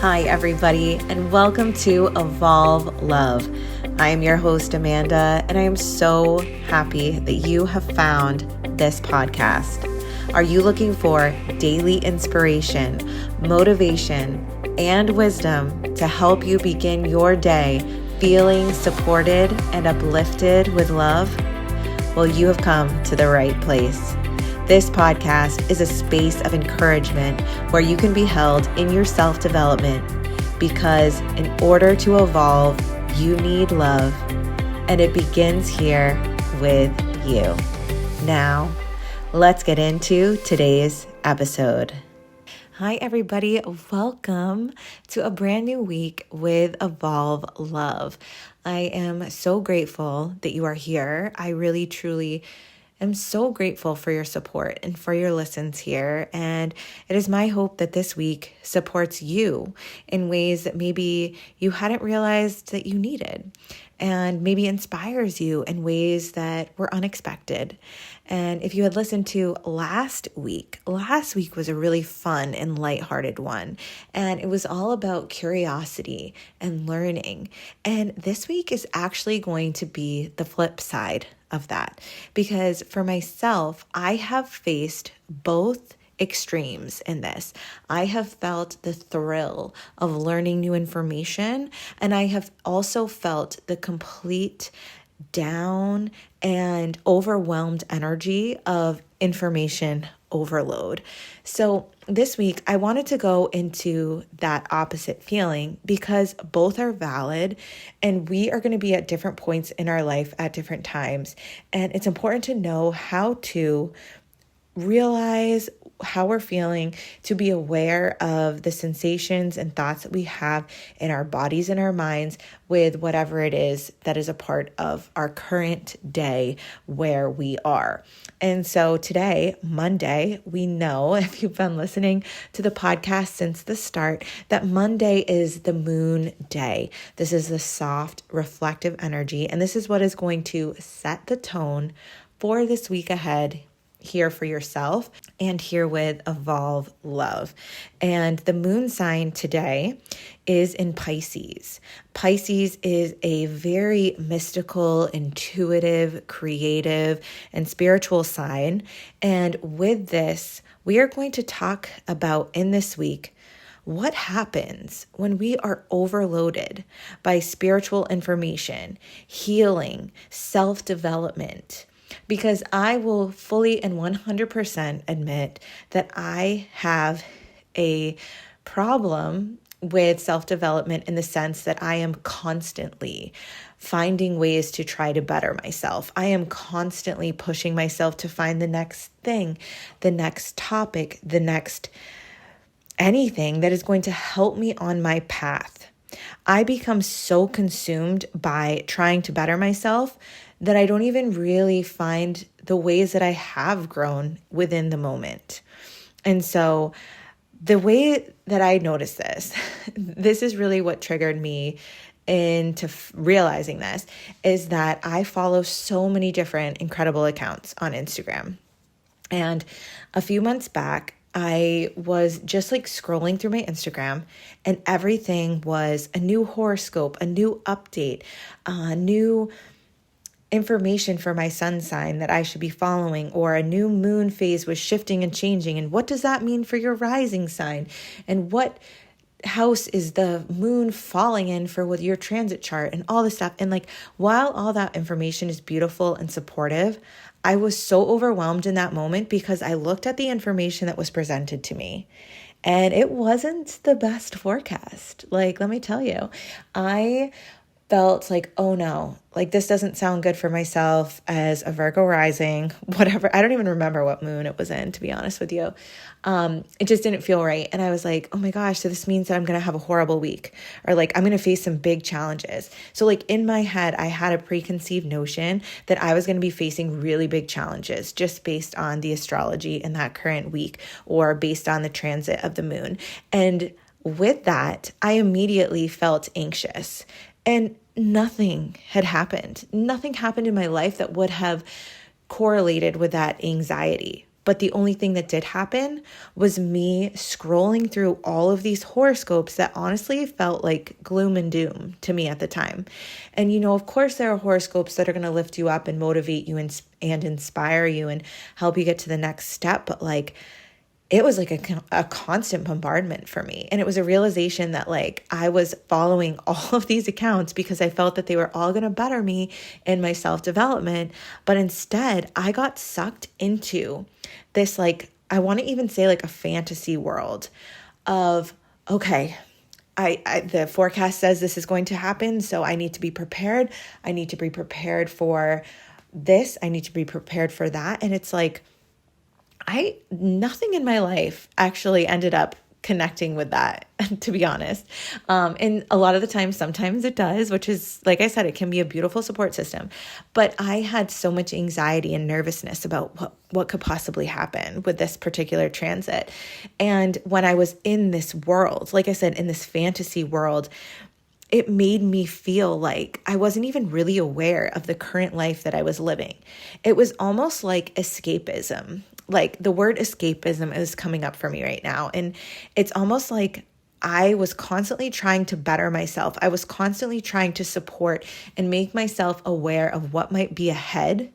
Hi, everybody, and welcome to Evolve Love. I am your host, Amanda, and I am so happy that you have found this podcast. Are you looking for daily inspiration, motivation, and wisdom to help you begin your day feeling supported and uplifted with love? Well, you have come to the right place. This podcast is a space of encouragement where you can be held in your self-development because in order to evolve, you need love, and it begins here with you. Now, let's get into today's episode. Hi, everybody. Welcome to a brand new week with Evolve Love. I am so grateful that you are here. I really, truly I'm so grateful for your support and for your listens here. And it is my hope that this week supports you in ways that maybe you hadn't realized that you needed, and maybe inspires you in ways that were unexpected. And if you had listened to last week was a really fun and lighthearted one. And it was all about curiosity and learning. And this week is actually going to be the flip side of that, because for myself, I have faced both extremes in this. I have felt the thrill of learning new information, and I have also felt the complete down and overwhelmed energy of information overload. So this week, I wanted to go into that opposite feeling because both are valid, and we are going to be at different points in our life at different times. And it's important to know how to realize how we're feeling, to be aware of the sensations and thoughts that we have in our bodies and our minds with whatever it is that is a part of our current day where we are. And so today, Monday, we know, if you've been listening to the podcast since the start, that Monday is the moon day. This is the soft, reflective energy, and this is what is going to set the tone for this week ahead here for yourself and here with Evolve Love. And the moon sign today is in Pisces. Pisces is a very mystical, intuitive, creative, and spiritual sign. And with this, we are going to talk about in this week what happens when we are overloaded by spiritual information, healing, self-development. Because I will fully and 100% admit that I have a problem with self-development in the sense that I am constantly finding ways to try to better myself. I am constantly pushing myself to find the next thing, the next topic, the next anything that is going to help me on my path. I become so consumed by trying to better myself that I don't even really find the ways that I have grown within the moment. And so the way that I noticed this, this is really what triggered me into realizing this, is that I follow so many different incredible accounts on Instagram. And a few months back, I was just like scrolling through my Instagram, and everything was a new horoscope, a new update, a new information for my sun sign that I should be following, or a new moon phase was shifting and changing. And what does that mean for your rising sign? And what house is the moon falling in for with your transit chart and all this stuff? And like, while all that information is beautiful and supportive, I was so overwhelmed in that moment because I looked at the information that was presented to me, and it wasn't the best forecast. Like, let me tell you, I felt like, oh no, like this doesn't sound good for myself as a Virgo rising, whatever. I don't even remember what moon it was in, to be honest with you. It just didn't feel right. And I was like, oh my gosh, so this means that I'm going to have a horrible week, or like I'm going to face some big challenges. So like in my head, I had a preconceived notion that I was going to be facing really big challenges just based on the astrology in that current week, or based on the transit of the moon. And with that, I immediately felt anxious. And nothing had happened. Nothing happened in my life that would have correlated with that anxiety. But the only thing that did happen was me scrolling through all of these horoscopes that honestly felt like gloom and doom to me at the time. And, of course, there are horoscopes that are going to lift you up and motivate you and inspire you and help you get to the next step. But it was like a constant bombardment for me. And it was a realization that I was following all of these accounts because I felt that they were all going to better me in my self-development. But instead, I got sucked into this, I want to even say a fantasy world of, okay, the forecast says this is going to happen, so I need to be prepared. I need to be prepared for this. I need to be prepared for that. And it's nothing in my life actually ended up connecting with that, to be honest. And a lot of the time, sometimes it does, which is, like I said, it can be a beautiful support system. But I had so much anxiety and nervousness about what could possibly happen with this particular transit. And when I was in this world, like I said, in this fantasy world, it made me feel like I wasn't even really aware of the current life that I was living. It was almost like escapism. The word escapism is coming up for me right now. And it's almost like I was constantly trying to better myself. I was constantly trying to support and make myself aware of what might be ahead.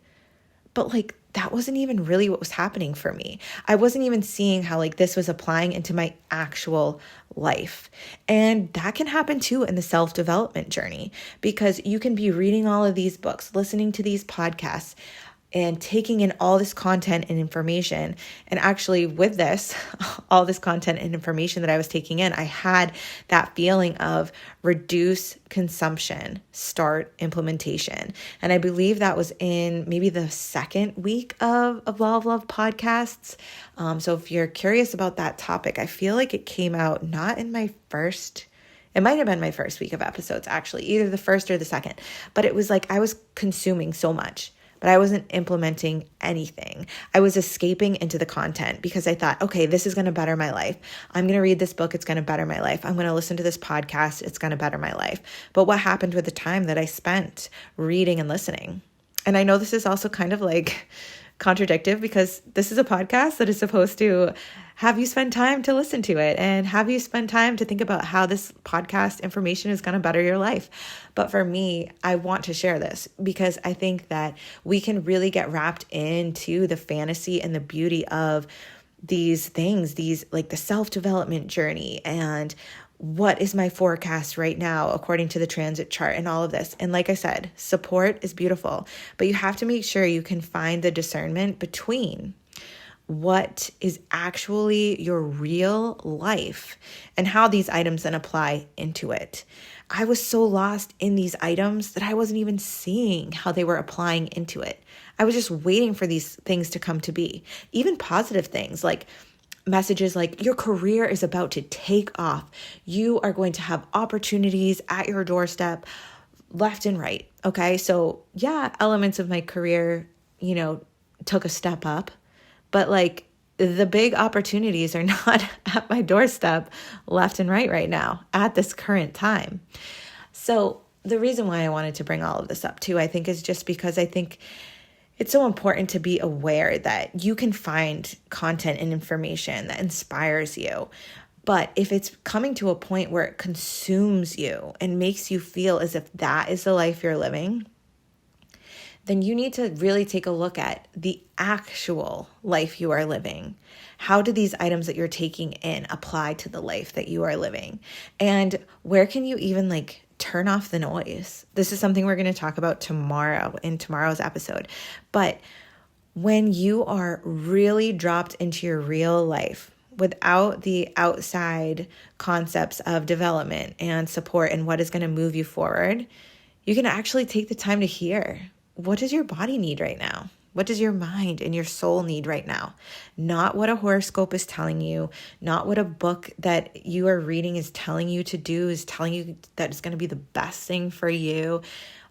But that wasn't even really what was happening for me. I wasn't even seeing how this was applying into my actual life. And that can happen too in the self-development journey, because you can be reading all of these books, listening to these podcasts, and taking in all this content and information. And actually with this, all this content and information that I was taking in, I had that feeling of reduce consumption, start implementation. And I believe that was in maybe the second week of Law of Love podcasts. So if you're curious about that topic, I feel like it came out not in my first, it might have been my first week of episodes, actually, either the first or the second. But it was I was consuming so much, but I wasn't implementing anything. I was escaping into the content because I thought, okay, this is going to better my life. I'm going to read this book. It's going to better my life. I'm going to listen to this podcast. It's going to better my life. But what happened with the time that I spent reading and listening? And I know this is also kind of contradictive, because this is a podcast that is supposed to have you spend time to listen to it and have you spend time to think about how this podcast information is going to better your life. But for me, I want to share this because I think that we can really get wrapped into the fantasy and the beauty of these things, the self-development journey and what is my forecast right now according to the transit chart and all of this. And like I said, support is beautiful, but you have to make sure you can find the discernment between what is actually your real life and how these items then apply into it. I was so lost in these items that I wasn't even seeing how they were applying into it. I was just waiting for these things to come to be, even positive things like messages like your career is about to take off. You are going to have opportunities at your doorstep left and right. Okay. So yeah, elements of my career, took a step up, but the big opportunities are not at my doorstep left and right now at this current time. So the reason why I wanted to bring all of this up too, I think, is just because I think it's so important to be aware that you can find content and information that inspires you. But if it's coming to a point where it consumes you and makes you feel as if that is the life you're living, then you need to really take a look at the actual life you are living. How do these items that you're taking in apply to the life that you are living? And where can you even turn off the noise? This is something we're going to talk about tomorrow in tomorrow's episode. But when you are really dropped into your real life without the outside concepts of development and support and what is going to move you forward, you can actually take the time to hear, what does your body need right now? What does your mind and your soul need right now? Not what a horoscope is telling you, not what a book that you are reading is telling you to do, is telling you that it's going to be the best thing for you.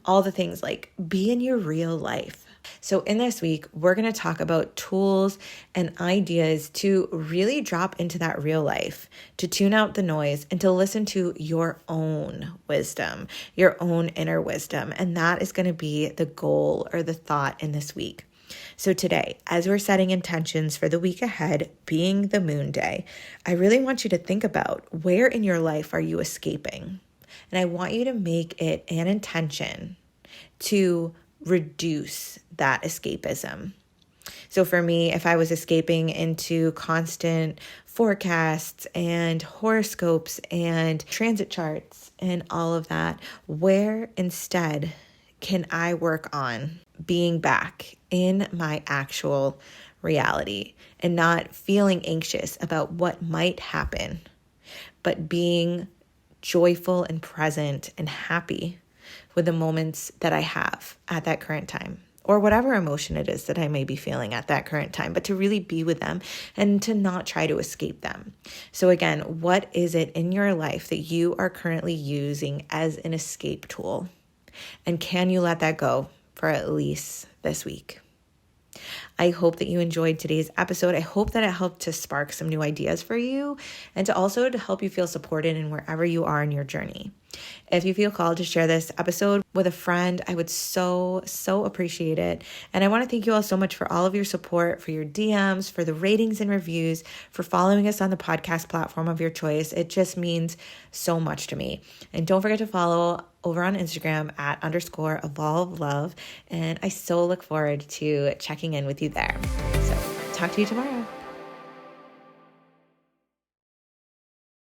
All the things, be in your real life. So in this week, we're going to talk about tools and ideas to really drop into that real life, to tune out the noise and to listen to your own wisdom, your own inner wisdom. And that is going to be the goal or the thought in this week. So today, as we're setting intentions for the week ahead, being the moon day, I really want you to think about where in your life are you escaping? And I want you to make it an intention to reduce that escapism. So for me, if I was escaping into constant forecasts and horoscopes and transit charts and all of that, where instead can I work on being back in my actual reality and not feeling anxious about what might happen, but being joyful and present and happy with the moments that I have at that current time, or whatever emotion it is that I may be feeling at that current time, but to really be with them and to not try to escape them. So again, what is it in your life that you are currently using as an escape tool? And can you let that go for at least this week? I hope that you enjoyed today's episode. I hope that it helped to spark some new ideas for you and to help you feel supported in wherever you are in your journey. If you feel called to share this episode with a friend, I would so appreciate it. And I want to thank you all so much for all of your support, for your DMs, for the ratings and reviews, for following us on the podcast platform of your choice. It just means so much to me. And don't forget to follow over on Instagram at _evolve love. And I so look forward to checking in with you there. So talk to you tomorrow.